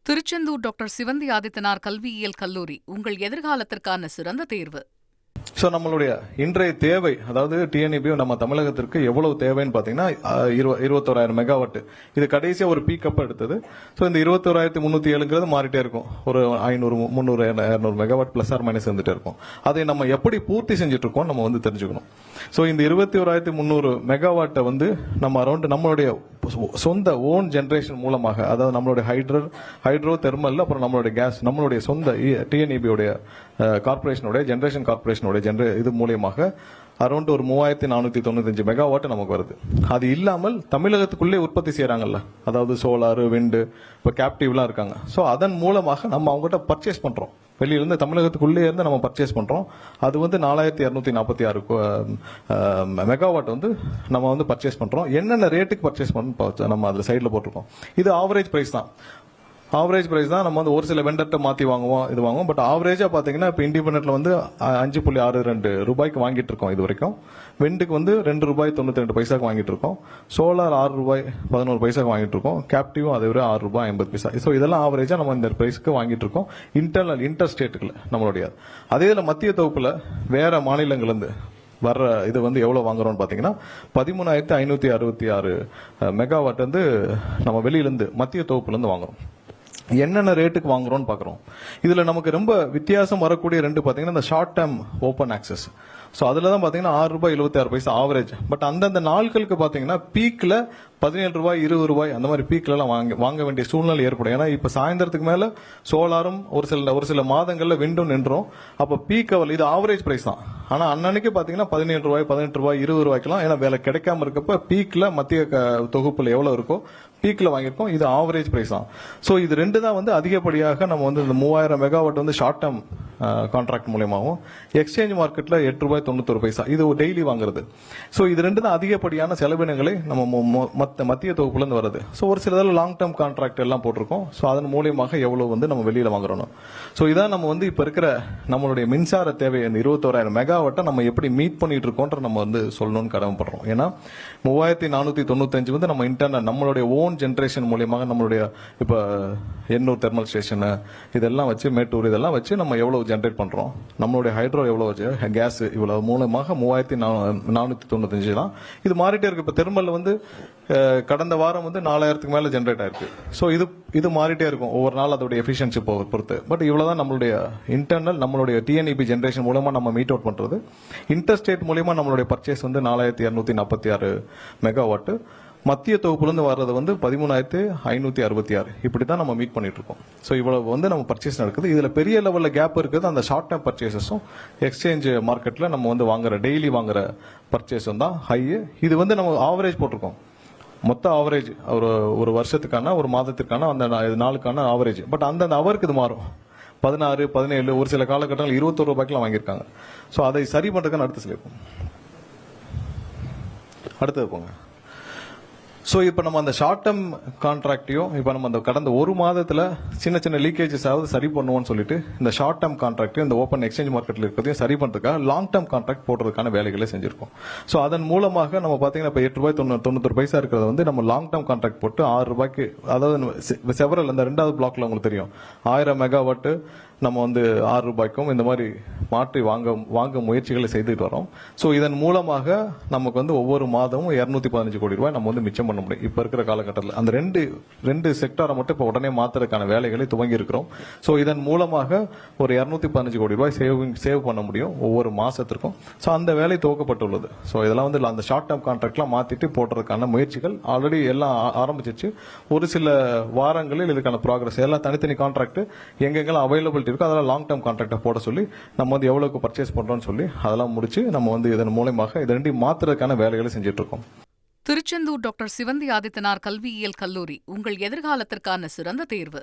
Tiruchendur doctor Sivanthi Adithanar கல்வியியல் கல்லூரி உங்கள் எதிர்காலத்திற்கான சிறந்த தேர்வு. ஸோ நம்மளுடைய இன்றைய தேவை, அதாவது டிஎன்இபி நம்ம தமிழகத்திற்கு எவ்வளவு தேவைன்னு பார்த்தீங்கன்னா 21,000 மெகாவாட். இது கடைசியாக ஒரு பீக்கப் எடுத்தது. ஸோ இந்த 21,307 மாறிட்டே இருக்கும். ஒரு 500, 300, 200 மெகாவாட் பிளஸ் ஆர் மைனஸ் இருந்துட்டே இருக்கும். அதை நம்ம எப்படி பூர்த்தி செஞ்சுட்டு இருக்கோம் நம்ம தெரிஞ்சுக்கணும். ஸோ இந்த 21,300 மெகாவாட்டை நம்ம அரௌண்ட் நம்மளுடைய சொந்த ஓன் ஜெனரேஷன் மூலமாக, அதாவது நம்மளுடைய ஹைட்ரோ தெர்மல், அப்புறம் நம்மளுடைய கேஸ், நம்மளுடைய சொந்த டிஎன்இபியோடைய கார்பரேஷனுடைய ஜெனரேஷன் கார்பரேஷனுடைய இது மூலியமாக அரௌண்ட் ஒரு 3,495 மெகாவாட் நமக்கு வருது. அது இல்லாமல் தமிழகத்துக்குள்ளே உற்பத்தி செய்யறாங்கல்ல, அதாவது சோலார், விண்டு, இப்போ கேப்டிவ்லாம் இருக்காங்க. ஸோ அதன் மூலமாக நம்ம அவங்ககிட்ட பர்ச்சேஸ் பண்றோம். வெளியிலிருந்து தமிழகத்துக்குள்ளே இருந்து நம்ம பர்ச்சேஸ் பண்றோம். அது 4,246 மெகாவாட் நம்ம பர்ச்சேஸ் பண்றோம். என்னென்ன ரேட்டுக்கு பர்ச்சேஸ் பண்ணணும் நம்ம அதுல சைட்ல போட்டிருக்கோம். இது ஆவரேஜ் பிரைஸ் தான். ஆவரேஜ் பிரைஸ் தான். நம்ம ஒரு சில வெண்டர்ட்ட மாத்தி வாங்குவோம். பட் ஆவரேஜா பாத்தீங்கன்னா இப்ப இண்டிபெண்டன்ட்ல 5.62 ரூபாய்க்கு வாங்கிட்டு இருக்கோம். இது வரைக்கும் வெண்டுக்கு ₹2.92 வாங்கிட்டு இருக்கோம். சோலார் ₹6.11 வாங்கிட்டு இருக்கோம். கேப்டிவும் அதை விட ₹6.50. ஸோ இதெல்லாம் ஆவரேஜா நம்ம இந்த பிரைஸ்க்கு வாங்கிட்டு இருக்கோம். இன்டர் ஸ்டேட்டுக்குள்ள நம்மளுடைய. அதே இதுல மத்திய தொகுப்புல வேற மாநிலங்கள் இருந்து வர்ற இது எவ்வளவு வாங்குறோம்னு பாத்தீங்கன்னா 13,566 மெகாவாட் நம்ம வெளியிலிருந்து மத்திய தொகுப்புல இருந்து வாங்குறோம். என்னென்ன ரேட்டுக்கு வாங்குறோம்னு பாக்குறோம். இதுல நமக்கு ரொம்ப வித்தியாசம் வரக்கூடிய ரெண்டு பாத்தீங்கன்னா இந்த short term open access. So அதுல தான் பாத்தீங்கன்னா ₹6.76 ஆவரேஜ். பட் அந்தந்த நாட்களுக்கு பாத்தீங்கன்னா பீக்ல ₹17, ₹20 அந்த மாதிரி பீக்ல எல்லாம் வாங்க வேண்டிய சூழ்நிலை ஏற்படும். ஏன்னா இப்ப சாயந்தரத்துக்கு மேல சோலாரும் ஒரு சில மாதங்கள்ல விண்டும் நின்றோம். அப்ப பீக் அவல் இது ஆவரேஜ் பிரைஸ் தான். ஆனா அன்னன்னைக்கு பாத்தீங்கன்னா ₹17, ₹18, ₹20 எல்லாம் வேலை கிடைக்காம இருக்கப்ப பீக்ல மத்திய தொகுப்புல எவ்வளவு இருக்கோ பீக்ல வாங்கியிருக்கோம். இது ஆவரேஜ் பிரைஸ் தான். சோ இது ரெண்டு தான் அதிகப்படியாக நம்ம இந்த 3000 மெகாவாட் ஷார்ட் டேர்ம் கான்ட்ராக்ட் மூலமாகவும், எக்ஸ்சேஞ்ச் மார்க்கெட்ல ₹8.91 இது டெய்லி வாங்குறது. சோ இது ரெண்டு தான் அதிகப்படியான செலவினங்களை நம்ம மத்திய தொகுப்புல இருந்து வருது. சோ ஒரு சில லாங் டேர்ம் கான்ட்ராக்ட் எல்லாம் போட்டிருக்கோம். சோ அதன் மூலியமாக எவ்வளவு நம்ம வெளியில வாங்குறோம். சோ இதான் நம்ம இப்ப இருக்கிற நம்மளுடைய மின்சார தேவை 21,000 மெகாவாட்டை நம்ம எப்படி மீட் பண்ணிட்டு இருக்கோன்ற நம்ம சொல்லணும்னு கடமைப்படுறோம். ஏன்னா 3,495 நம்ம இன்டர்னல் நம்மளுடைய ஓன் ஜெனரேஷன் மூலியமாக நம்மளுடைய இப்ப எண்ணூர் தெர்மல் ஸ்டேஷன் இதெல்லாம் வச்சு, மேட்டூர் இதெல்லாம் வச்சு நம்ம எவ்வளவு ஜெனரேட் பண்றோம், நம்மளுடைய ஹைட்ரோ எவ்வளவு வச்சு, கேஸ் இவ்வளவு மூலமாக 3,495 தான். இது மாறிட்டே இருக்கு. இப்ப தெர்மல் கடந்த வாரம் 4,000க்கு மேல ஜெனரேட் ஆயிருக்கு. சோ இது மாறிட்டே இருக்கும் ஒவ்வொரு நாள் அதோட எஃபிஷியன்சி பொறுத்து. பட் இவ்வளவுதான் நம்மளுடைய இன்டர்னல் நம்மளுடைய டிஎன்இபி ஜெனரேஷன் மூலமா நம்ம மீட் அவுட் பண்றது. இன்டர் ஸ்டேட் மூலமா நம்மளுடைய பர்ச்சேஸ் 4,246 மெகாவாட். மத்திய தொகுப்புல இருந்து வர்றது 13,566. இப்படிதான் நம்ம மீட் பண்ணிட்டு இருக்கோம். சோ இவ்வளவு நம்ம பர்ச்சேஸ் நடக்குது. இதுல பெரிய லெவல்ல கேப் இருக்குது அந்த ஷார்ட் டேர்ம் பர்ச்சேசஸும் எக்ஸ்சேஞ்ச் மார்க்கெட்ல நம்ம வாங்குற டெய்லி வாங்குற பர்ச்சேஸும் தான் ஹை. இது நம்ம ஆவரேஜ் போட்டிருக்கோம். மொத்த ஆவரேஜ் ஒரு வருஷத்துக்கான, ஒரு மாதத்திற்கான, அந்த நாளுக்கான ஆவரேஜ். பட் அந்தந்த அவருக்கு இது மாறும். 16, 17, ஒரு சில காலகட்டங்கள் ₹21 வாங்கியிருக்காங்க. சோ அதை சரி பண்றதுக்கான அடுத்த சில அடுத்தது போங்க. சோ இப்ப நம்ம அந்த ஷார்ட் டேர்ம் கான்ட்ராக்டையும் இப்ப நம்ம அந்த கடந்த ஒரு மாதத்துல சின்ன சின்ன லீக்கேஜஸ் ஆகுது சரி பண்ணுவோம்னு சொல்லிட்டு இந்த ஷார்ட் டேர்ம் கான்ட்ராக்ட் இந்த ஓப்பன் எக்ஸ்சேஞ்ச் மார்க்கெட்ல இருக்கிறதையும் சரி பண்றதுக்காக லாங் டேர்ம் கான்ட்ராக்ட் போடுறதுக்கான வேலைகளை செஞ்சிருக்கோம். சோ அதன் மூலமாக நம்ம பாத்தீங்கன்னா இப்ப ₹8.91 இருக்கிறது நம்ம லாங் டேர்ம் கான்ட்ராக்ட் போட்டு ₹6, அதாவது செவரல் அந்த ரெண்டாவது பிளாக்ல உங்களுக்கு தெரியும் 1000 மெகாவாட் நம்ம ₹6 இந்த மாதிரி மாற்றி வாங்க முயற்சிகளை செய்துட்டு வரோம். சோ இதன் மூலமாக நமக்கு ஒவ்வொரு மாதமும் ₹215 கோடி நம்ம மிச்சம் பண்ண முடியும். இப்ப இருக்கிற காலகட்டத்தில் அந்த ரெண்டு செக்டாரை மட்டும் இப்ப உடனே மாத்துறதுக்கான வேலைகளை துவங்கி இருக்கிறோம். சோ இதன் மூலமாக ஒரு ₹215 கோடி சேவ் பண்ண முடியும் ஒவ்வொரு மாசத்திற்கும். சோ அந்த வேலை துவக்கப்பட்டுள்ளது. சோ இதெல்லாம் அந்த ஷார்ட் டேர்ம் கான்ட்ராக்ட்லாம் மாத்திட்டு போடுறதுக்கான முயற்சிகள் ஆல்ரெடி எல்லாம் ஆரம்பிச்சிச்சு. ஒரு சில வாரங்களில் இதுக்கான ப்ராக்ரஸ் எல்லாம் தனித்தனி கான்ட்ராக்ட் எங்கெங்கெல்லாம் அவைலபிலிட்டி இருக்கு அதெல்லாம் லாங் டேர்ம் கான்ட்ராக்ட் போட சொல்லி நம்ம எவ்வளவுக்கு பர்ச்சேஸ் பண்றோம்னு சொல்லி அதெல்லாம் முடிச்சு நம்ம இதன் மூலமாக இது ரெண்டையும் மாத்துறதுக்கான வேலைகளை செஞ்சுட்டு இருக்கோம். திருச்செந்தூர் டாக்டர் சிவந்தி ஆதித்தனார் கல்வியியல் கல்லூரி உங்கள் எதிர்காலத்திற்கான சிறந்த தேர்வு.